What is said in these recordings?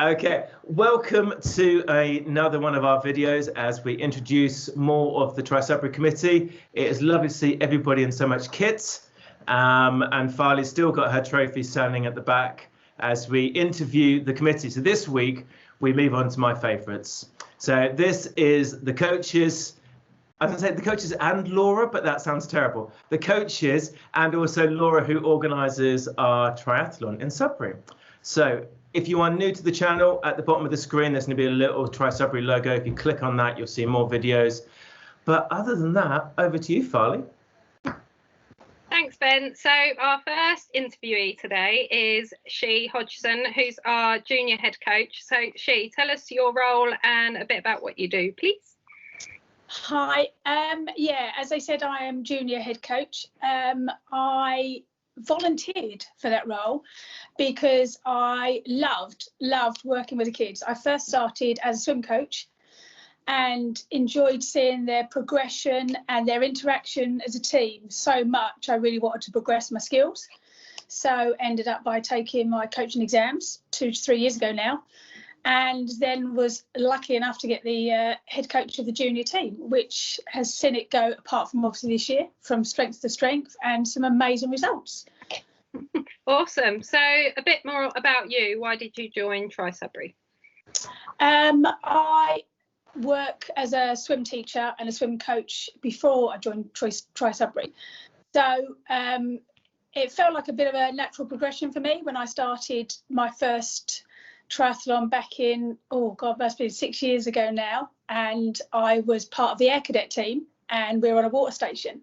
Okay, welcome to another one of our videos as we introduce more of the TRISudbury committee. It is lovely to see everybody in so much kit, and Farley's still got her trophy standing at the back as we interview the committee. So this week we move on to my favourites. So this is the coaches. I was going to say the coaches and Laura, but that sounds terrible. The coaches and also Laura, who organises our triathlon in Sudbury. So if you are new to the channel, at the bottom of the screen, there's going to be a little TRISudbury logo. If you click on that, you'll see more videos. But other than that, over to you, Farley. Thanks, Ben. So our first interviewee today is She Hodgson, who's our junior head coach. So She, tell us your role and a bit about what you do, please. Hi. Yeah, as I said, I am junior head coach. I volunteered for that role because I loved working with the kids. I first started as a swim coach and enjoyed seeing their progression and their interaction as a team so much. I really wanted to progress my skills, so ended up by taking my coaching exams 2 to 3 years ago now, and then was lucky enough to get the head coach of the junior team, which has seen it go, apart from obviously this year, from strength to strength and some amazing results. Awesome. So a bit more about you. Why did you join TRISudbury? I work as a swim teacher and a swim coach before I joined TRISudbury. So it felt like a bit of a natural progression for me when I started my first triathlon back in, oh God, must be 6 years ago now. And I was part of the air cadet team and we were on a water station.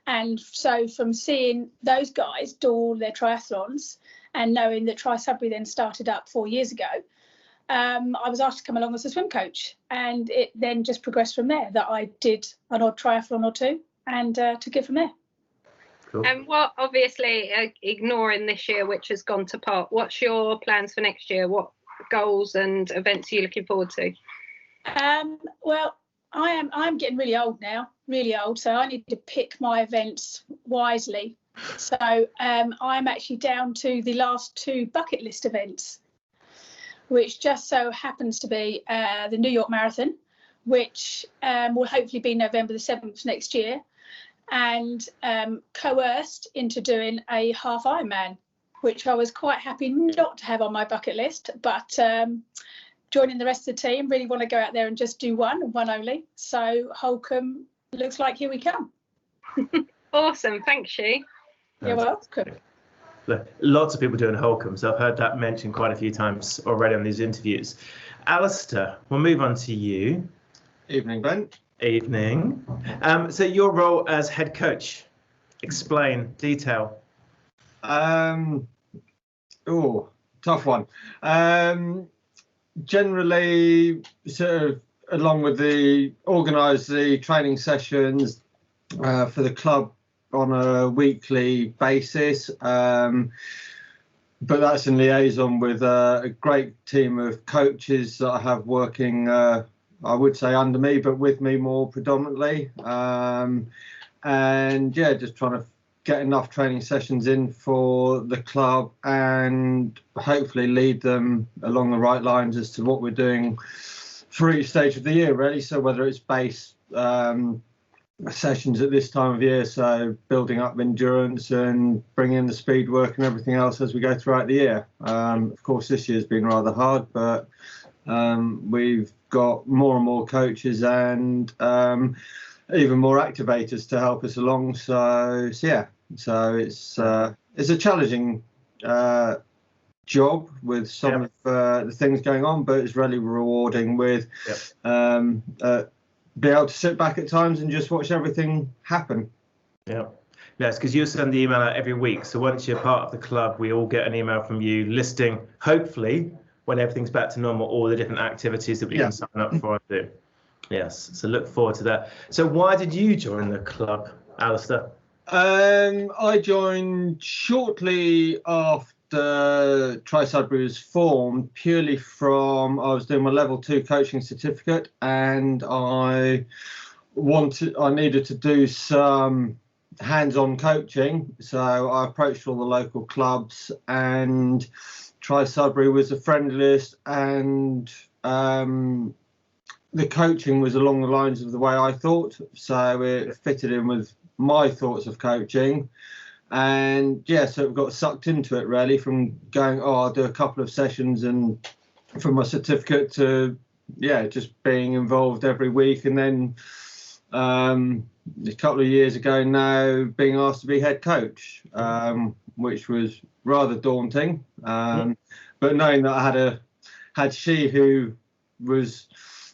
And so from seeing those guys do all their triathlons and knowing that TRISudbury then started up 4 years ago, I was asked to come along as a swim coach, and it then just progressed from there, that I did an odd triathlon or two and took it from there. Cool. And what, obviously, ignoring this year, which has gone to pot, what's your plans for next year? What goals and events are you looking forward to? Well, I'm getting really old now, so I need to pick my events wisely. So I'm actually down to the last 2 bucket list events, which just so happens to be the New York Marathon, which will hopefully be November the 7th next year, and coerced into doing a half Ironman, which I was quite happy not to have on my bucket list, but joining the rest of the team, really want to go out there and just do one only. So Holcombe looks like here we come. Awesome, thanks, She. You're welcome. Look, lots of people doing Holcombe, so I've heard that mentioned quite a few times already on these interviews. Alasdair, we'll move on to you. Evening, Ben. Evening. So your role as head coach, explain, detail. Oh, tough one. Generally, sort of along with organise the training sessions for the club on a weekly basis, but that's in liaison with a great team of coaches that I have working, I would say under me, but with me more predominantly, and yeah, just trying to get enough training sessions in for the club and hopefully lead them along the right lines as to what we're doing for each stage of the year, really. So whether it's base sessions at this time of year, so building up endurance and bringing in the speed work and everything else as we go throughout the year. Of course, this year's been rather hard, but we've got more and more coaches and even more activators to help us along. So yeah, so it's a challenging job with some of the things going on, but it's really rewarding with be able to sit back at times and just watch everything happen. Yeah. Yes, because you send the email out every week. So once you're part of the club, we all get an email from you listing, hopefully, when everything's back to normal, all the different activities that we can sign up for and do. Yes, so look forward to that. So why did you join the club, Alasdair? I joined shortly after TRISudbury was formed, purely from I was doing my level 2 coaching certificate, and I needed to do some hands-on coaching. So I approached all the local clubs, and TRISudbury was the friendliest, and the coaching was along the lines of the way I thought. So it fitted in with my thoughts of coaching. And yeah, so it got sucked into it really, from going, I'll do a couple of sessions and from my certificate to, just being involved every week. And then a couple of years ago now, being asked to be head coach, which was rather daunting. But knowing that I had She, who was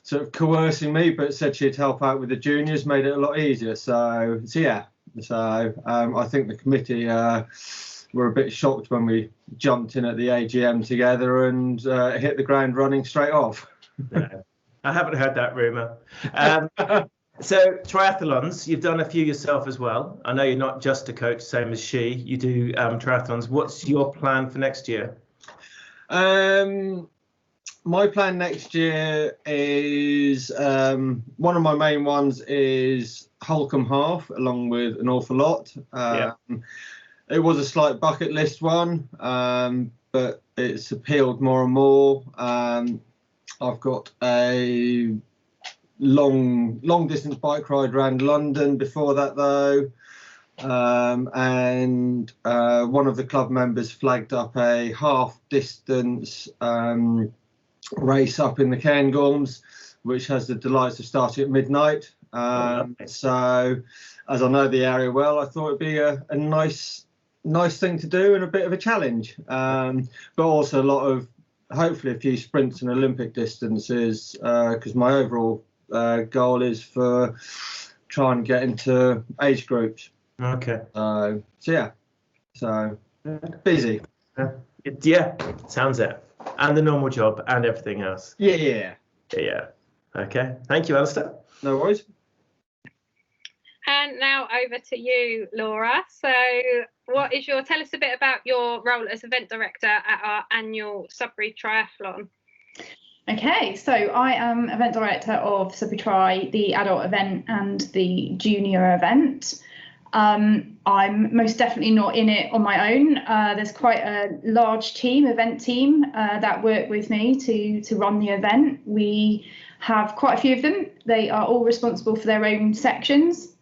sort of coercing me, but said she'd help out with the juniors, made it a lot easier. So yeah. So I think the committee were a bit shocked when we jumped in at the AGM together and hit the ground running straight off. No, I haven't heard that rumour. So triathlons, you've done a few yourself as well. I know you're not just a coach, same as She. You do triathlons. What's your plan for next year? My plan next year is, one of my main ones is Holcombe Half, along with an awful lot. It was a slight bucket list one, but it's appealed more and more. I've got a long distance bike ride around London before that though. And one of the club members flagged up a half distance race up in the Cairngorms, which has the delights of starting at midnight. So as I know the area well, I thought it'd be a nice thing to do and a bit of a challenge, but also a lot of, hopefully a few sprints and Olympic distances, because my overall goal is for try and get into age groups. Okay. So yeah, so busy. Yeah, sounds it. And the normal job and everything else. Yeah. Okay. Thank you, Alasdair. No worries. And now over to you, Laura. So tell us a bit about your role as event director at our annual Sudbury Triathlon. Okay, so I am event director of Sudbury Tri, the adult event and the junior event. I'm most definitely not in it on my own. There's quite a large event team that work with me to run the event. We have quite a few of them. They are all responsible for their own sections.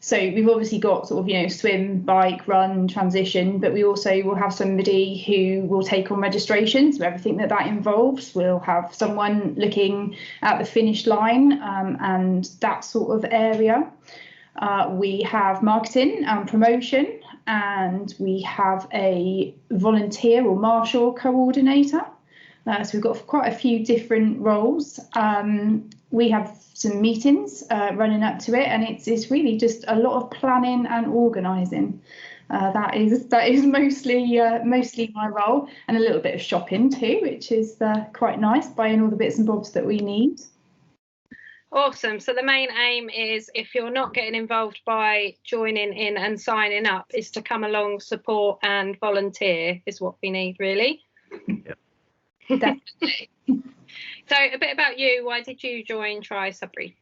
So we've obviously got sort of, swim, bike, run, transition, but we also will have somebody who will take on registration. So everything that involves, we'll have someone looking at the finish line and that sort of area. We have marketing and promotion, and we have a volunteer or marshal coordinator. So we've got quite a few different roles. We have some meetings running up to it, and it's really just a lot of planning and organising. That is mostly my role, and a little bit of shopping too, which is quite nice, buying all the bits and bobs that we need. Awesome. So the main aim is, if you're not getting involved by joining in and signing up, is to come along, support and volunteer is what we need, really. Yeah. Definitely. So a bit about you. Why did you join TRISudbury?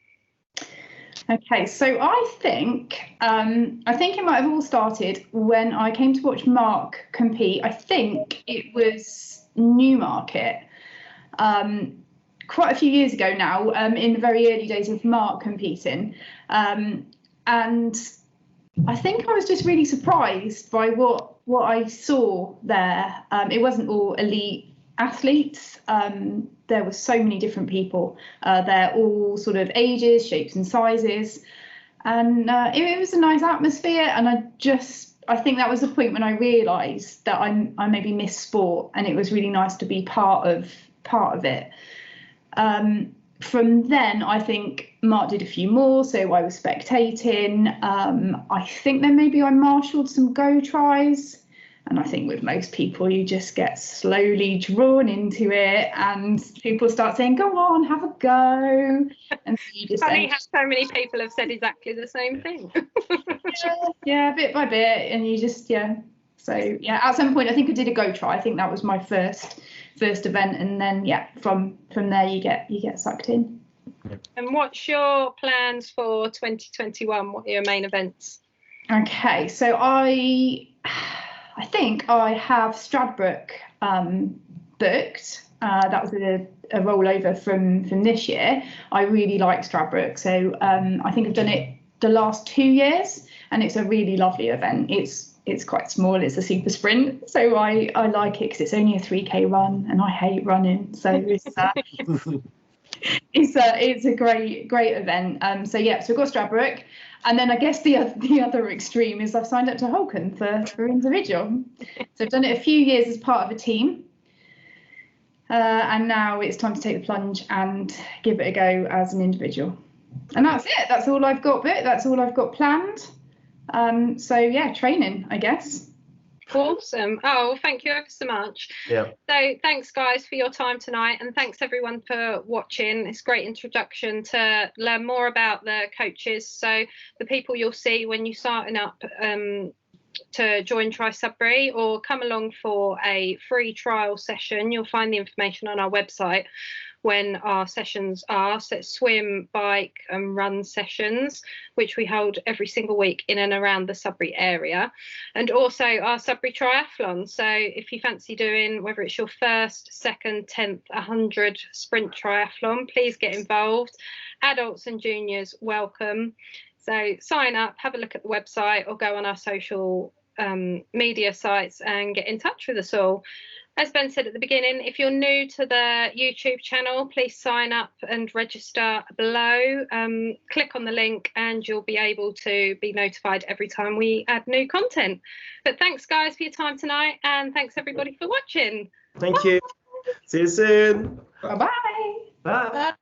Okay, so I think it might have all started when I came to watch Mark compete. I think it was Newmarket. Quite a few years ago now, in the very early days of Mark competing. And I think I was just really surprised by what I saw there. It wasn't all elite athletes. There were so many different people. They're all sort of ages, shapes and sizes. And it was a nice atmosphere. And I think that was the point when I realised that I maybe missed sport, and it was really nice to be part of it. From then, I think Mark did a few more, so I was spectating. I think then maybe I marshalled some go tries, and I think with most people you just get slowly drawn into it, and people start saying, go on, have a go, and so you just Funny how so many people have said exactly the same thing. yeah, bit by bit, and you just so at some point I think I did a go try. I think that was my first event, and then from there you get sucked in. And what's your plans for 2021? What are your main events? Okay, so I think I have Stradbroke booked. That was a rollover from this year. I really like Stradbroke, so I think I've done it the last 2 years, and it's a really lovely event. It's quite small. It's a super sprint, so I like it because it's only a 3K run, and I hate running, so it's a great event. So yeah, so we've got Stradbroke, and then I guess the other extreme is I've signed up to Holcombe for individual. So I've done it a few years as part of a team, and now it's time to take the plunge and give it a go as an individual. And that's it. That's all I've got booked. That's all I've got planned. So yeah, training, I guess. Awesome. Oh, thank you ever so much. Yeah. So thanks guys for your time tonight, and thanks everyone for watching. It's a great introduction to learn more about the coaches, so the people you'll see when you sign up to join TRISudbury or come along for a free trial session. You'll find the information on our website when our sessions are. So it's swim, bike and run sessions, which we hold every single week in and around the Sudbury area, and also our Sudbury Triathlon. So if you fancy doing, whether it's your first, second, 10th, 100 sprint triathlon, please get involved. Adults and juniors welcome. So sign up, have a look at the website, or go on our social media sites and get in touch with us all. As Ben said at the beginning, if you're new to the YouTube channel, please sign up and register below. Click on the link and you'll be able to be notified every time we add new content. But thanks guys for your time tonight, and thanks everybody for watching. Thank you. See you soon. Bye-bye. Bye. Bye.